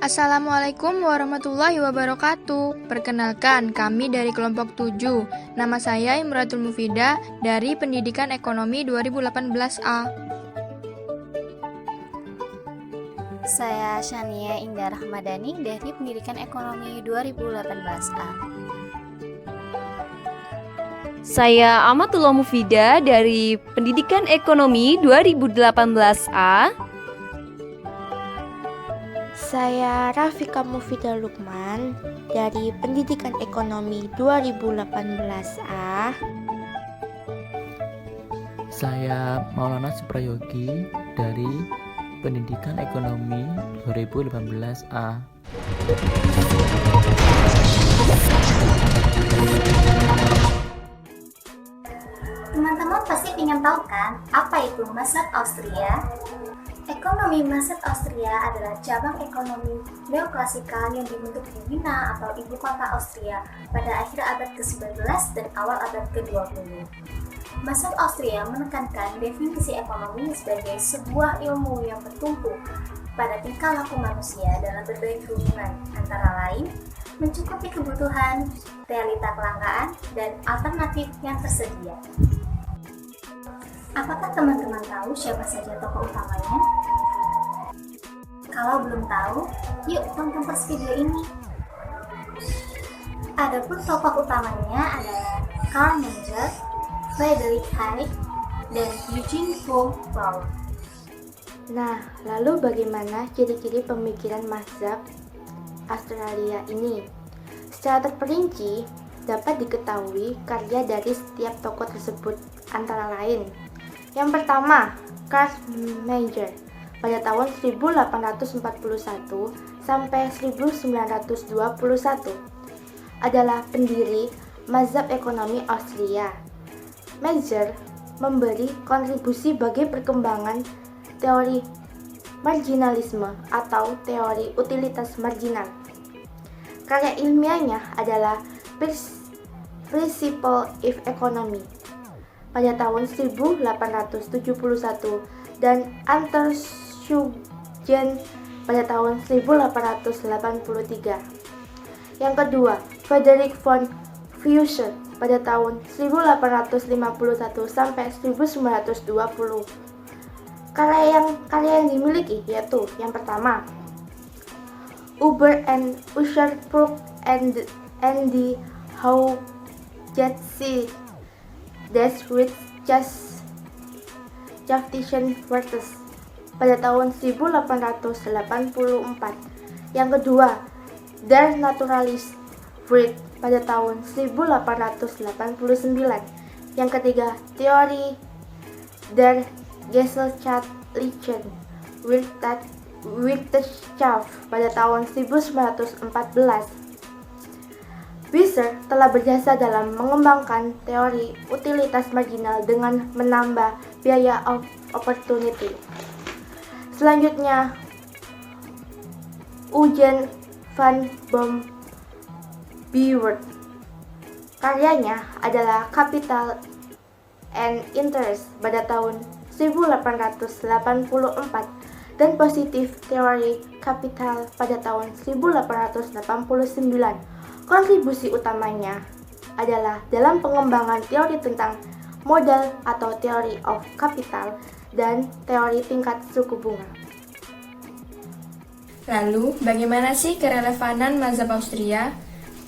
Assalamualaikum warahmatullahi wabarakatuh. Perkenalkan, kami dari kelompok 7. Nama saya Imratul Mufidah dari Pendidikan Ekonomi 2018A. Saya Shania Indah Rahmadani dari Pendidikan Ekonomi 2018A. Saya Amatullah Mufidah dari Pendidikan Ekonomi 2018A. Saya Rafika Mufidah Lukman dari Pendidikan Ekonomi 2018A. Saya Maulana Suprayogi dari Pendidikan Ekonomi 2018A. Teman-teman pasti ingin tahu kan, apa itu Mazhab Austria? Ekonomi Mazhab Austria adalah cabang ekonomi neoklasikal yang dibentuk di Wina atau ibu kota Austria pada akhir abad ke-19 dan awal abad ke-20. Mazhab Austria menekankan definisi ekonomi sebagai sebuah ilmu yang bertumpu pada tingkah laku manusia dalam berbagai hubungan, antara lain mencukupi kebutuhan, realita kelangkaan, dan alternatif yang tersedia. Apakah teman-teman tahu siapa saja tokoh utamanya? Kalau belum tahu, yuk tonton terus video ini. Adapun tokoh utamanya adalah Karl Menger, Friedrich Hayek, dan Eugene von Paul. Nah, lalu bagaimana ciri-ciri pemikiran mazhab Australia ini? Secara terperinci, dapat diketahui karya dari setiap tokoh tersebut antara lain. Yang pertama, Karl Menger pada tahun 1841 sampai 1921 adalah pendiri mazhab ekonomi Austria. Menger memberi kontribusi bagi perkembangan teori marginalisme atau teori utilitas marginal. Karya ilmiahnya adalah Principle of Economy pada tahun 1871 dan Untersuchungen pada tahun 1883. Yang kedua, Friedrich von Feuchter pada tahun 1851 sampai 1920. Karya yang dimiliki yaitu yang pertama, Uber and Usherproof and the How Jesse That's with Just Justition Works pada tahun 1884. Yang kedua, Der Naturalist Fried pada tahun 1889. Yang ketiga, teori Der Gesellschaftlichen Wissenschaft pada tahun 1914. Visser telah berjasa dalam mengembangkan teori utilitas marginal dengan menambah biaya of opportunity. Selanjutnya, Eugen van Boom-Bewert. Karyanya adalah Capital and Interest pada tahun 1884 dan Positive Theory Capital pada tahun 1889. Kontribusi utamanya adalah dalam pengembangan teori tentang modal atau Theory of Capital dan teori tingkat suku bunga. Lalu, bagaimana sih kerelevanan mazhab Austria?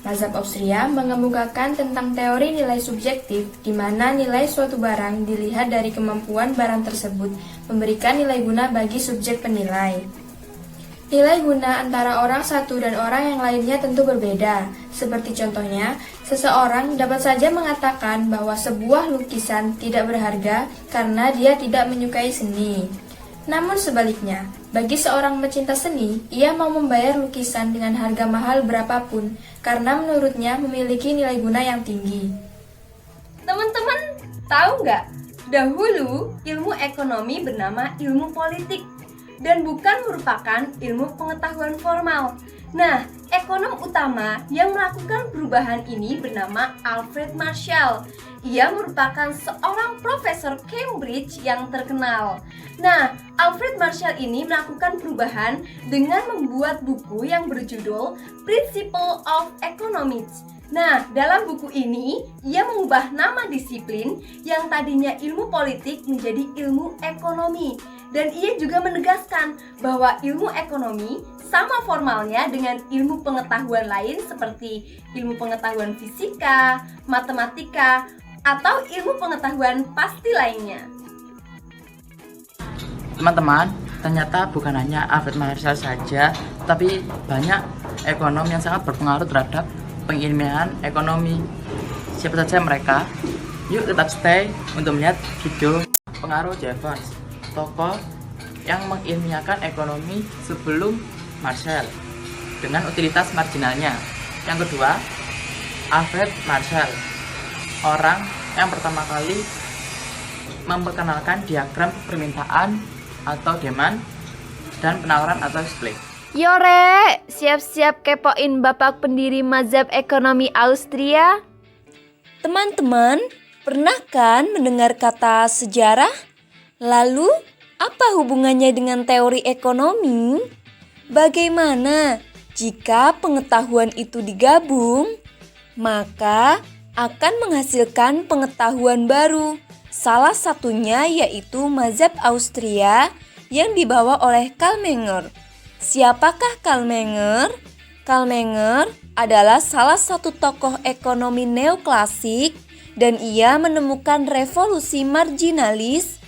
Mazhab Austria mengemukakan tentang teori nilai subjektif, di mana nilai suatu barang dilihat dari kemampuan barang tersebut memberikan nilai guna bagi subjek penilai. Nilai guna antara orang satu dan orang yang lainnya tentu berbeda. Seperti contohnya, seseorang dapat saja mengatakan bahwa sebuah lukisan tidak berharga karena dia tidak menyukai seni. Namun sebaliknya, bagi seorang pecinta seni, ia mau membayar lukisan dengan harga mahal berapapun karena menurutnya memiliki nilai guna yang tinggi. Teman-teman tahu nggak? Dahulu ilmu ekonomi bernama ilmu politik dan bukan merupakan ilmu pengetahuan formal. Nah, ekonom utama yang melakukan perubahan ini bernama Alfred Marshall. Ia merupakan seorang profesor Cambridge yang terkenal. Nah, Alfred Marshall ini melakukan perubahan dengan membuat buku yang berjudul Principle of Economics. Nah, dalam buku ini, ia mengubah nama disiplin yang tadinya ilmu politik menjadi ilmu ekonomi. Dan ia juga menegaskan bahwa ilmu ekonomi sama formalnya dengan ilmu pengetahuan lain seperti ilmu pengetahuan fisika, matematika, atau ilmu pengetahuan pasti lainnya. Teman-teman, ternyata bukan hanya Alfred Marshall saja, tapi banyak ekonom yang sangat berpengaruh terhadap pengilmian ekonomi. Siapa saja mereka? Yuk tetap stay untuk melihat video pengaruh Jevons, tokoh yang mengilmiahkan ekonomi sebelum Marshall dengan utilitas marginalnya. Yang kedua, Alfred Marshall, orang yang pertama kali memperkenalkan diagram permintaan atau demand dan penawaran atau supply. Yore, siap-siap kepoin bapak pendiri mazhab ekonomi Austria? Teman-teman, pernah kan mendengar kata sejarah? Lalu, apa hubungannya dengan teori ekonomi? Bagaimana jika pengetahuan itu digabung? Maka akan menghasilkan pengetahuan baru. Salah satunya yaitu mazhab Austria yang dibawa oleh Karl Menger. Siapakah Karl Menger? Karl Menger adalah salah satu tokoh ekonomi neoklasik dan ia menemukan revolusi marginalis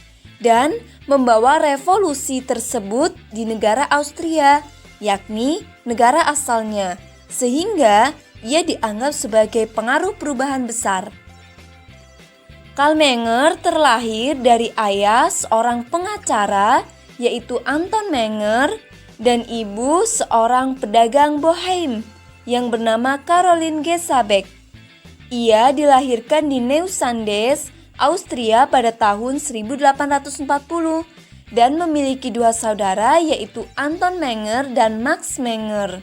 dan membawa revolusi tersebut di negara Austria, yakni negara asalnya, sehingga ia dianggap sebagai pengaruh perubahan besar. Karl Menger terlahir dari ayah seorang pengacara yaitu Anton Menger dan ibu seorang pedagang Boheim yang bernama Caroline Gesabeck. Ia dilahirkan di Neusandes, Austria pada tahun 1840 dan memiliki dua saudara yaitu Anton Menger dan Max Menger.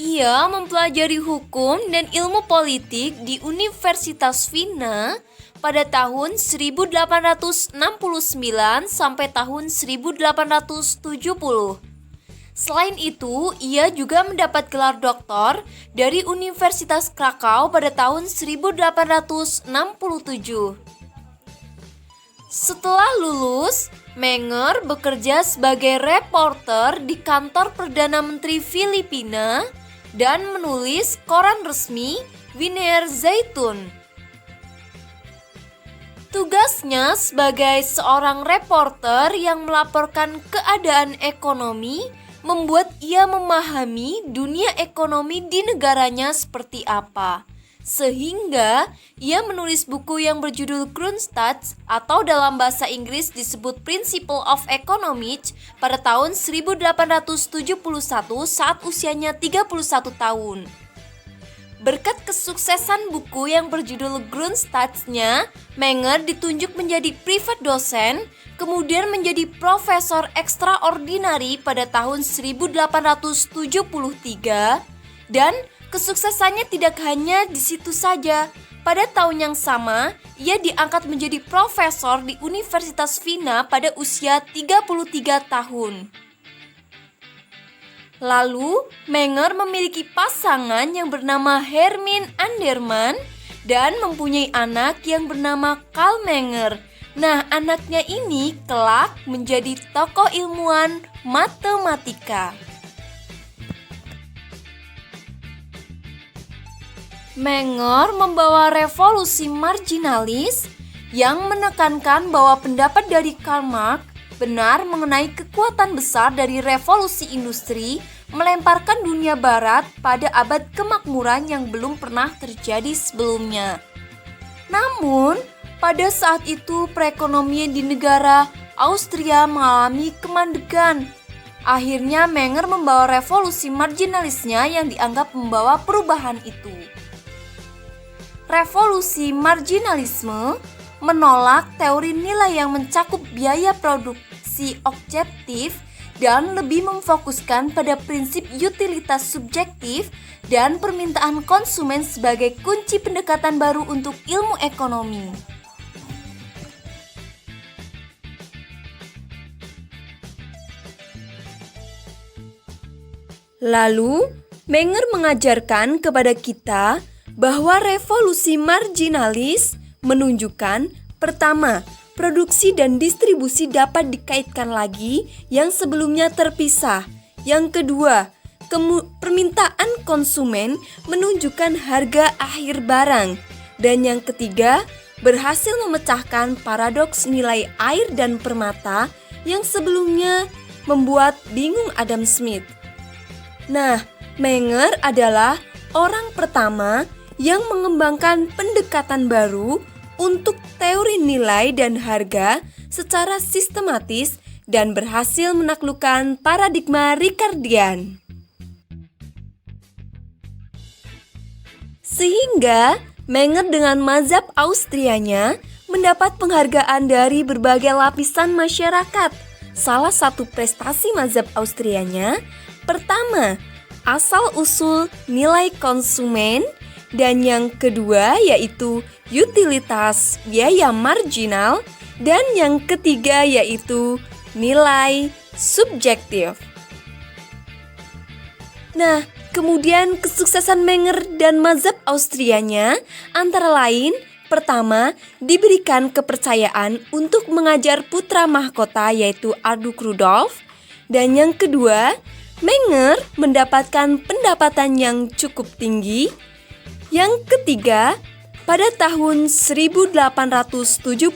Ia mempelajari hukum dan ilmu politik di Universitas Vienna pada tahun 1869 sampai tahun 1870. Selain itu, ia juga mendapat gelar doktor dari Universitas Krakau pada tahun 1867. Setelah lulus, Menger bekerja sebagai reporter di kantor Perdana Menteri Filipina dan menulis koran resmi Wiener Zeitung. Tugasnya sebagai seorang reporter yang melaporkan keadaan ekonomi membuat ia memahami dunia ekonomi di negaranya seperti apa. Sehingga ia menulis buku yang berjudul Grundsatz atau dalam bahasa Inggris disebut Principle of Economics pada tahun 1871 saat usianya 31 tahun. Berkat kesuksesan buku yang berjudul Grundsatz-nya, Menger ditunjuk menjadi privat dosen, kemudian menjadi profesor ekstraordinari pada tahun 1873 dan kesuksesannya tidak hanya di situ saja. Pada tahun yang sama, ia diangkat menjadi profesor di Universitas Vienna pada usia 33 tahun. Lalu, Menger memiliki pasangan yang bernama Hermin Anderman dan mempunyai anak yang bernama Karl Menger. Nah, anaknya ini kelak menjadi tokoh ilmuwan matematika. Menger membawa revolusi marginalis yang menekankan bahwa pendapat dari Karl Marx benar mengenai kekuatan besar dari revolusi industri melemparkan dunia barat pada abad kemakmuran yang belum pernah terjadi sebelumnya. Namun, pada saat itu perekonomian di negara Austria mengalami kemandegan. Akhirnya Menger membawa revolusi marginalisnya yang dianggap membawa perubahan itu. Revolusi marginalisme menolak teori nilai yang mencakup biaya produksi objektif dan lebih memfokuskan pada prinsip utilitas subjektif dan permintaan konsumen sebagai kunci pendekatan baru untuk ilmu ekonomi. Lalu, Menger mengajarkan kepada kita bahwa revolusi marginalis menunjukkan pertama, produksi dan distribusi dapat dikaitkan lagi yang sebelumnya terpisah. Yang kedua, permintaan konsumen menunjukkan harga akhir barang. Dan yang ketiga, berhasil memecahkan paradoks nilai air dan permata yang sebelumnya membuat bingung Adam Smith. Nah, Menger adalah orang pertama yang mengembangkan pendekatan baru untuk teori nilai dan harga secara sistematis dan berhasil menaklukkan paradigma Ricardian. Sehingga Menger dengan mazhab Austrianya mendapat penghargaan dari berbagai lapisan masyarakat. Salah satu prestasi mazhab Austrianya, pertama, asal-usul nilai konsumen, dan yang kedua yaitu utilitas biaya marginal, dan yang ketiga yaitu nilai subjektif. Nah, kemudian kesuksesan Menger dan mazhab Austrianya antara lain, pertama, diberikan kepercayaan untuk mengajar putra mahkota yaitu Arduk Rudolf, dan yang kedua, Menger mendapatkan pendapatan yang cukup tinggi. Yang ketiga, pada tahun 1879,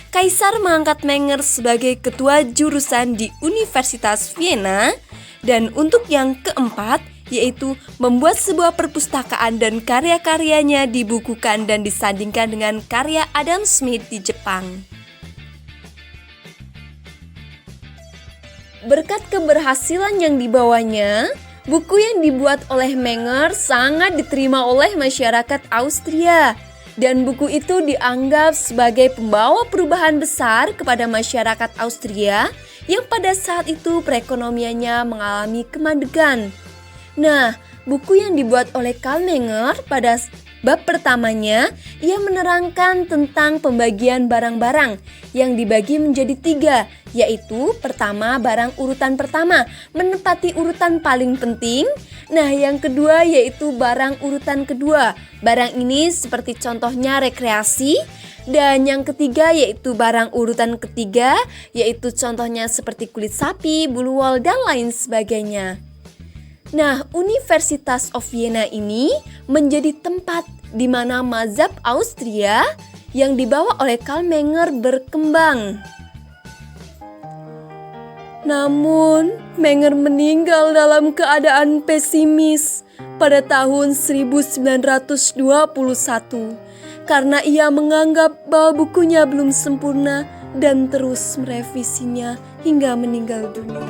Kaisar mengangkat Menger sebagai ketua jurusan di Universitas Vienna. Dan untuk yang keempat, yaitu membuat sebuah perpustakaan dan karya-karyanya dibukukan dan disandingkan dengan karya Adam Smith di Jepang. Berkat keberhasilan yang dibawanya, buku yang dibuat oleh Menger sangat diterima oleh masyarakat Austria. Dan buku itu dianggap sebagai pembawa perubahan besar kepada masyarakat Austria yang pada saat itu perekonomiannya mengalami kemandegan. Nah, buku yang dibuat oleh Karl Menger pada bab pertamanya, ia menerangkan tentang pembagian barang-barang yang dibagi menjadi 3, yaitu pertama barang urutan pertama menempati urutan paling penting. Nah, yang kedua yaitu barang urutan kedua. Barang ini seperti contohnya rekreasi. Dan yang ketiga yaitu barang urutan ketiga, yaitu contohnya seperti kulit sapi, bulu wol, dan lain sebagainya. Nah, Universitas of Vienna ini menjadi tempat di mana mazhab Austria yang dibawa oleh Karl Menger berkembang. Namun, Menger meninggal dalam keadaan pesimis pada tahun 1921 karena ia menganggap bahwa bukunya belum sempurna dan terus merevisinya hingga meninggal dunia.